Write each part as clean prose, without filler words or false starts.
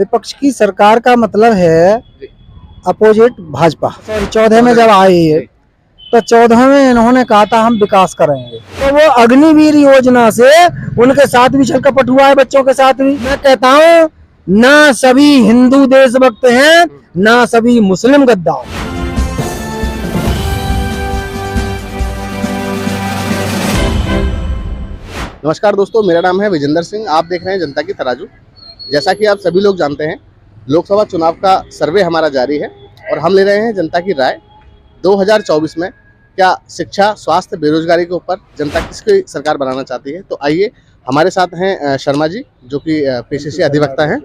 विपक्ष की सरकार का मतलब है अपोजिट भाजपा। 14 में जब आए तो 14 में इन्होंने कहा था हम विकास करेंगे, तो वो अग्निवीर योजना से उनके साथ भी छल कपट हुआ है, बच्चों के साथ भी। मैं कहता हूँ ना सभी हिंदू देशभक्त हैं, ना सभी मुस्लिम गद्दार। नमस्कार दोस्तों, मेरा नाम है विजेंद्र सिंह। आप देख रहे हैं जनता की तराजू। जैसा कि आप सभी लोग जानते हैं, लोकसभा चुनाव का सर्वे हमारा जारी है और हम ले रहे हैं जनता की राय। 2024 में क्या शिक्षा, स्वास्थ्य, बेरोजगारी के ऊपर जनता किसकी सरकार बनाना चाहती है? तो आइए, हमारे साथ हैं शर्मा जी, जो कि पेशे से अधिवक्ता हैं।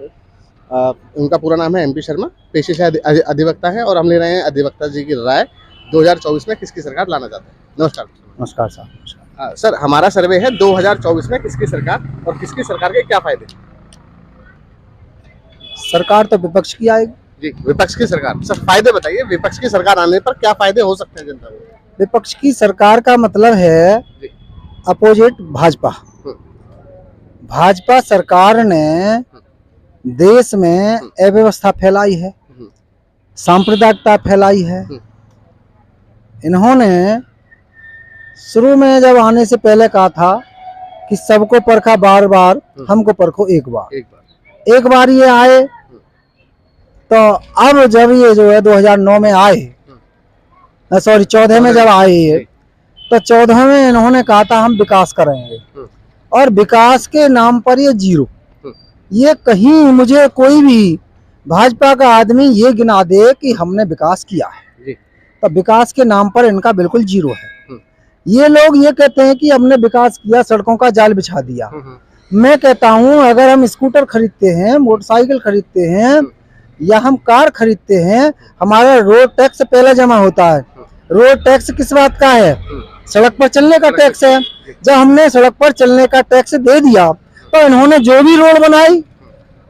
उनका पूरा नाम है MP शर्मा, पेशे से अधिवक्ता हैं और हम ले रहे हैं अधिवक्ता जी की राय 2024 में किसकी सरकार लाना चाहते हैं। नमस्कार। नमस्कार साहब। सर, हमारा सर्वे है 2024 में किसकी सरकार और किसकी सरकार के क्या फायदे? सरकार तो विपक्ष की आएगी जी, विपक्ष की सरकार। सर, फायदे बताइए, विपक्ष की सरकार आने पर क्या फायदे हो सकते हैं जनता को? विपक्ष की सरकार का मतलब है अपोजिट भाजपा। भाजपा सरकार ने देश में अव्यवस्था फैलाई है, सांप्रदायिकता फैलाई है। इन्होंने शुरू में जब आने से पहले कहा था कि सबको परखा बार बार, हमको परखो एक बार ये आए। तो अब जब ये जो है 2009 में आए, 14 में जब आए तो 14 में इन्होंने कहा था हम विकास करेंगे, और विकास के नाम पर ये जीरो। ये कहीं मुझे कोई भी भाजपा का आदमी ये गिना दे कि हमने विकास किया है, तो विकास के नाम पर इनका बिल्कुल जीरो है। ये लोग ये कहते हैं कि हमने विकास किया, सड़कों का जाल बिछा दिया। मैं कहता हूं अगर हम स्कूटर खरीदते हैं, मोटरसाइकिल खरीदते हैं या हम कार खरीदते हैं, हमारा रोड टैक्स पहले जमा होता है। रोड टैक्स किस बात का है? सड़क पर चलने का टैक्स है। जब हमने सड़क पर चलने का टैक्स दे दिया तो इन्होंने जो भी रोड बनाई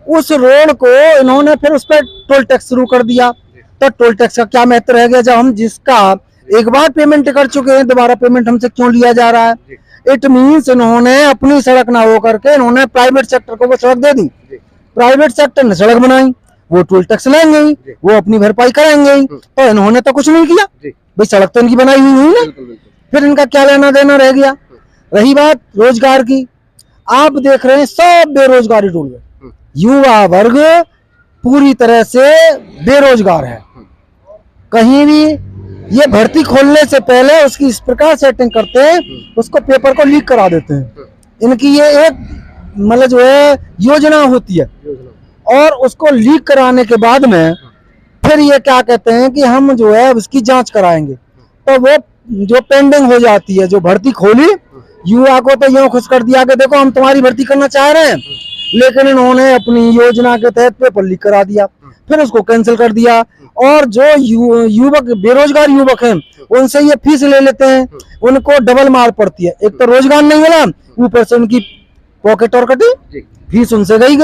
उस रोड को इन्होंने फिर उस पर टोल टैक्स शुरू कर दिया। तो टोल टैक्स का क्या महत्व रह गया? जब हम जिसका एक बार पेमेंट कर चुके हैं, दोबारा पेमेंट हमसे क्यों लिया जा रहा है? इट मीन्स इन्होंने अपनी सड़क ना हो करके इन्होंने प्राइवेट सेक्टर को वो सड़क दे दी। प्राइवेट सेक्टर ने सड़क बनाई, वो टोल टैक्स लेंगे, वो अपनी भरपाई करेंगे। तो इन्होंने तो कुछ नहीं किया भाई, सड़क तो इनकी बनाई हुई है ना, फिर इनका क्या लेना देना रह गया? रही बात रोजगार की, आप देख रहे हैं सब बेरोजगारी डूब गए। युवा वर्ग पूरी तरह से बेरोजगार है। कहीं भी ये भर्ती खोलने से पहले उसकी इस प्रकार सेटिंग करते हैं, उसको पेपर को लीक करा देते हैं। इनकी ये एक मतलब जो है योजना होती है, और उसको लीक कराने के बाद में फिर ये क्या कहते हैं कि हम जो है उसकी जांच कराएंगे। तो वो जो पेंडिंग हो जाती है, जो भर्ती खोली, युवा को तो यूं खुश कर दिया कि देखो हम तुम्हारी भर्ती करना चाह रहे हैं, लेकिन इन्होंने अपनी योजना के तहत पेपर लीक करा दिया, फिर उसको कैंसिल कर दिया। और जो युवक, बेरोजगार युवक हैं, उनसे ये फीस ले लेते हैं, उनको डबल मार पड़ती है। एक तो रोजगार नहीं मिला, ऊपर से उनकी पॉकेट और कटी, फीस उनसे गई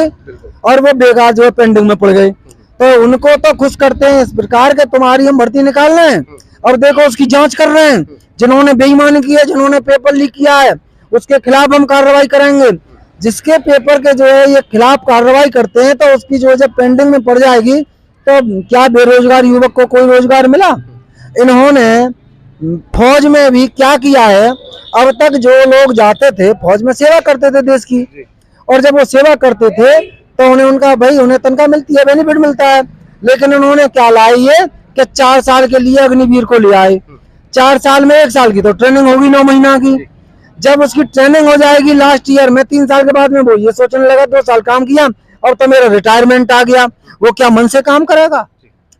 और वो बेकार जो है पेंडिंग में पड़ गए। तो उनको तो खुश करते हैं इस प्रकार के तुम्हारी हम भर्ती निकाल रहे हैं और देखो उसकी जांच कर रहे हैं। जिन्होंने बेईमानी की है, जिन्होंने पेपर लीक किया है, उसके खिलाफ हम कार्रवाई करेंगे। जिसके पेपर के जो है ये खिलाफ कार्रवाई करते हैं तो उसकी जो है जब पेंडिंग में पड़ जाएगी तो क्या बेरोजगार युवक को कोई रोजगार मिला? इन्होंने फौज में भी क्या किया है? अब तक जो लोग जाते थे फौज में, सेवा करते थे देश की, और जब वो सेवा करते थे तो उन्हें तनख्वाह मिलती है, बेनिफिट मिलता है। लेकिन उन्होंने क्या लाई है कि 4 साल के लिए अग्निवीर को ले आए। 4 साल में 1 साल की तो ट्रेनिंग होगी, 9 महीना की। जब उसकी ट्रेनिंग हो जाएगी लास्ट ईयर में, 3 साल के बाद में वो ये सोचने लगा 2 साल काम किया और तो मेरा रिटायरमेंट आ गया। वो क्या मन से काम करेगा?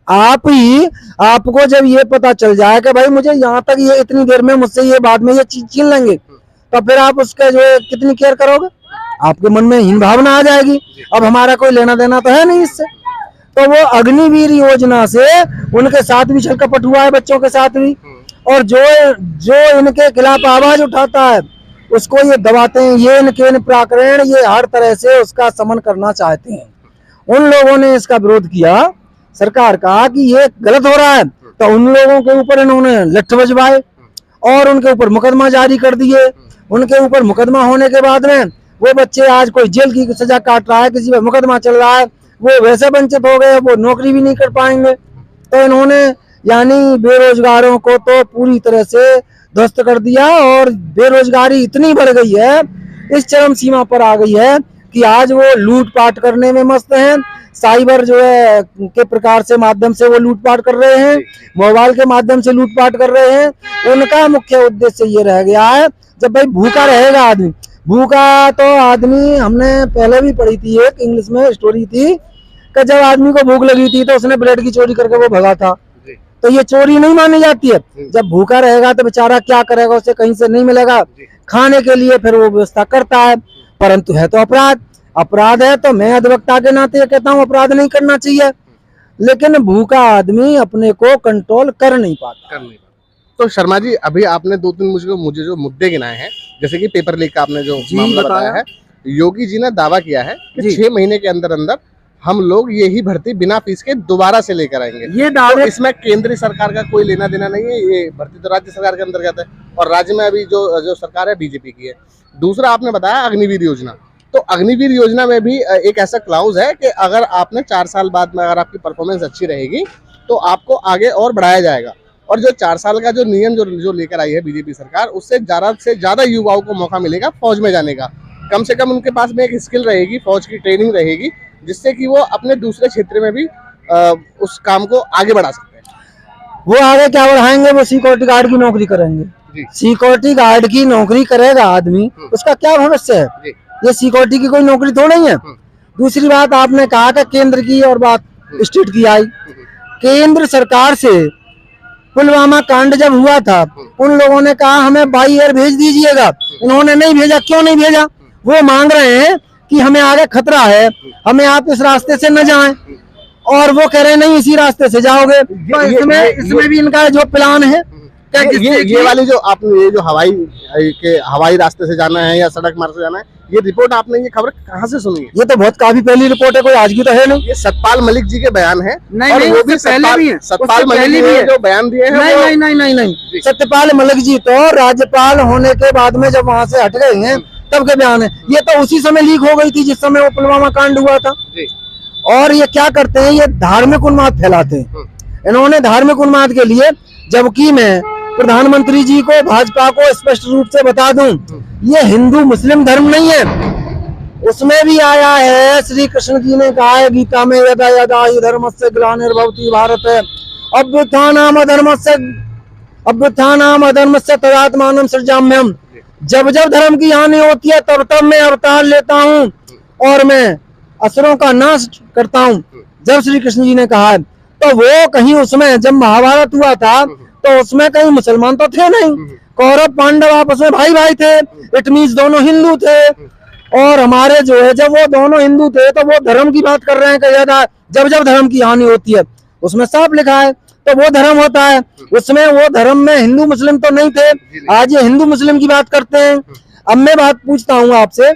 आपको जब ये पता चल जाए कि भाई मुझे यहाँ तक ये इतनी देर में मुझसे ये बाद में ये चीज छीन लेंगे, तो फिर आप उसका जो है कितनी केयर करोगे? आपके मन में हीन भावना आ जाएगी। अब हमारा कोई लेना देना तो है नहीं इससे। तो वो अग्निवीर योजना से उनके साथ भी छल कपट हुआ है, बच्चों के साथ भी। और जो इनके खिलाफ आवाज उठाता है उसको ये दबाते हैं। ये इनके प्राकरण, ये हर तरह से उसका समन करना चाहते हैं। उन लोगों ने इसका विरोध किया, सरकार का, कि ये गलत हो रहा है, तो उन लोगों के ऊपर इन्होंने लठ बजवाए और उनके ऊपर मुकदमा जारी कर दिए। उनके ऊपर मुकदमा होने के बाद में वो बच्चे आज कोई जेल की सजा काट रहा है, किसी पर मुकदमा चल रहा है, वो वैसे वंचित हो गए, वो नौकरी भी नहीं कर पाएंगे। तो इन्होंने यानी बेरोजगारों को तो पूरी तरह से ध्वस्त कर दिया, और बेरोजगारी इतनी बढ़ गई है, इस चरम सीमा पर आ गई है कि आज वो लूटपाट करने में मस्त हैं। साइबर जो है के प्रकार से माध्यम से वो लूटपाट कर रहे हैं, मोबाइल के माध्यम से लूटपाट कर रहे हैं। उनका मुख्य उद्देश्य ये रह गया है, जब भाई भूखा रहेगा आदमी, भूखा तो आदमी, हमने पहले भी पढ़ी थी, एक इंग्लिश में स्टोरी थी कि जब आदमी को भूख लगी थी तो उसने ब्रेड की चोरी करके वो भगा था। तो ये चोरी नहीं मानी जाती है। जब भूखा रहेगा तो बेचारा क्या करेगा, उसे कहीं से नहीं मिलेगा खाने के लिए, फिर वो व्यवस्था करता है, परंतु है तो अपराध। अपराध है तो मैं अधिवक्ता के नाते कहता हूँ अपराध नहीं करना चाहिए, लेकिन भूखा आदमी अपने को कंट्रोल कर नहीं पाता। तो शर्मा जी, अभी आपने दो तीन मुझे जो मुद्दे गिनाए हैं, जैसे कि पेपर लीक का आपने जो मामला बताया है, योगी जी ने दावा किया है कि 6 महीने के अंदर अंदर हम लोग यही भर्ती बिना फीस के दोबारा से लेकर आएंगे। ये दावे, तो इसमें केंद्रीय सरकार का कोई लेना देना नहीं है, ये भर्ती तो राज्य सरकार के अंतर्गत है, और राज्य में अभी जो सरकार है बीजेपी की है। दूसरा आपने बताया अग्निवीर योजना, तो अग्निवीर योजना में भी एक ऐसा क्लाउज है कि अगर आपने 4 साल बाद में अगर आपकी परफॉर्मेंस अच्छी रहेगी तो आपको आगे और बढ़ाया जाएगा। और जो 4 साल का जो नियम जो लेकर आई है बीजेपी सरकार, उससे ज्यादा युवाओं को मौका मिलेगा फौज में जाने का। कम से कम उनके पास में एक स्किल रहेगी, फौज की ट्रेनिंग रहेगी, जिससे कि वो अपने दूसरे क्षेत्र में भी उस काम को आगे बढ़ा सकते हैं। वो आगे क्या बढ़ाएंगे, वो सिक्योरिटी गार्ड की नौकरी करेंगे। सिक्योरिटी गार्ड की नौकरी करेगा आदमी, उसका क्या भविष्य है? ये सिक्योरिटी की कोई नौकरी थोड़ी नहीं है। दूसरी बात, आपने कहा कि केंद्र की और बात स्टेट की आई। केंद्र सरकार से पुलवामा कांड जब हुआ था, उन लोगों ने कहा हमें बाई एयर भेज दीजिएगा, उन्होंने नहीं भेजा। क्यों नहीं भेजा? वो मांग रहे हैं कि हमें आगे खतरा है, हमें आप इस रास्ते से न जाएं, और वो कह रहे हैं नहीं इसी रास्ते से जाओगे। तो इसमें भी इनका जो प्लान है, ये वाली जो आपने ये जो हवाई रास्ते से जाना है या सड़क मार्ग से जाना है, ये रिपोर्ट आपने ये खबर कहाँ से सुनी है? ये तो बहुत काफी पहली रिपोर्ट है, कोई आज की तो है नहीं। ये सतपाल मलिक जी के बयान है। नहीं, वो भी पहले भी है, सतपाल मलिक जी ने जो बयान दिए हैं। नहीं, सत्यपाल मलिक जी तो राज्यपाल होने के बाद में जब वहाँ से हट गए हैं तब के बयान है। ये तो उसी समय लीक हो गई थी जिस समय वो पुलवामा कांड हुआ था। और ये क्या करते हैं, ये धार्मिक उन्माद फैलाते हैं। इन्होंने धार्मिक उन्माद के लिए, जबकि मैं प्रधानमंत्री जी को, भाजपा को स्पष्ट रूप से बता दूं, ये हिंदू मुस्लिम धर्म नहीं है। उसमें भी आया है, श्री कृष्ण जी ने कहा है गीता में, यदा यदा हि धर्मस्य ग्लानिर्भवति भारत अभ्युत्थानाम अधर्मस्य तदात्मानं सृजाम्यहम्। जब जब धर्म की हानि होती है तब तब मैं अवतार लेता हूँ और मैं असुरों का नाश करता हूँ। जब श्री कृष्ण जी ने कहा है, तो वो कहीं उसमें जब महाभारत हुआ था तो उसमें कहीं मुसलमान तो थे नहीं, कौरव पांडव आपस में भाई भाई थे, इट मीन्स दोनों हिंदू थे। और हमारे जो है, जब वो दोनों हिंदू थे तो वो धर्म की बात कर रहे हैं कि जब जब धर्म की हानि होती है, उसमें साफ लिखा है तो वो धर्म होता है, उसमें वो धर्म में हिंदू मुस्लिम तो नहीं थे। आज ये हिंदू मुस्लिम की बात करते हैं। अब मैं बात पूछता हूँ आपसे,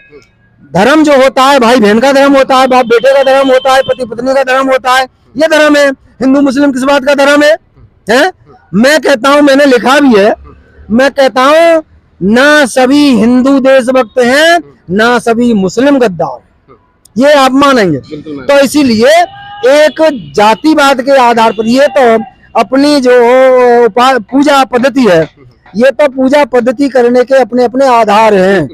धर्म जो होता है, भाई बहन का धर्म होता है, बाप बेटे का धर्म होता है, पति पत्नी का धर्म होता है, ये धर्म है। हिंदू मुस्लिम किस बात का धर्म है? मैं कहता हूँ, मैंने लिखा भी है, मैं कहता हूँ ना सभी हिंदू देशभक्त हैं, ना सभी मुस्लिम गद्दार, ये आप मानेंगे। तो इसीलिए एक जातिवाद के आधार पर, ये तो अपनी जो पूजा पद्धति है, ये तो पूजा पद्धति करने के अपने अपने आधार हैं।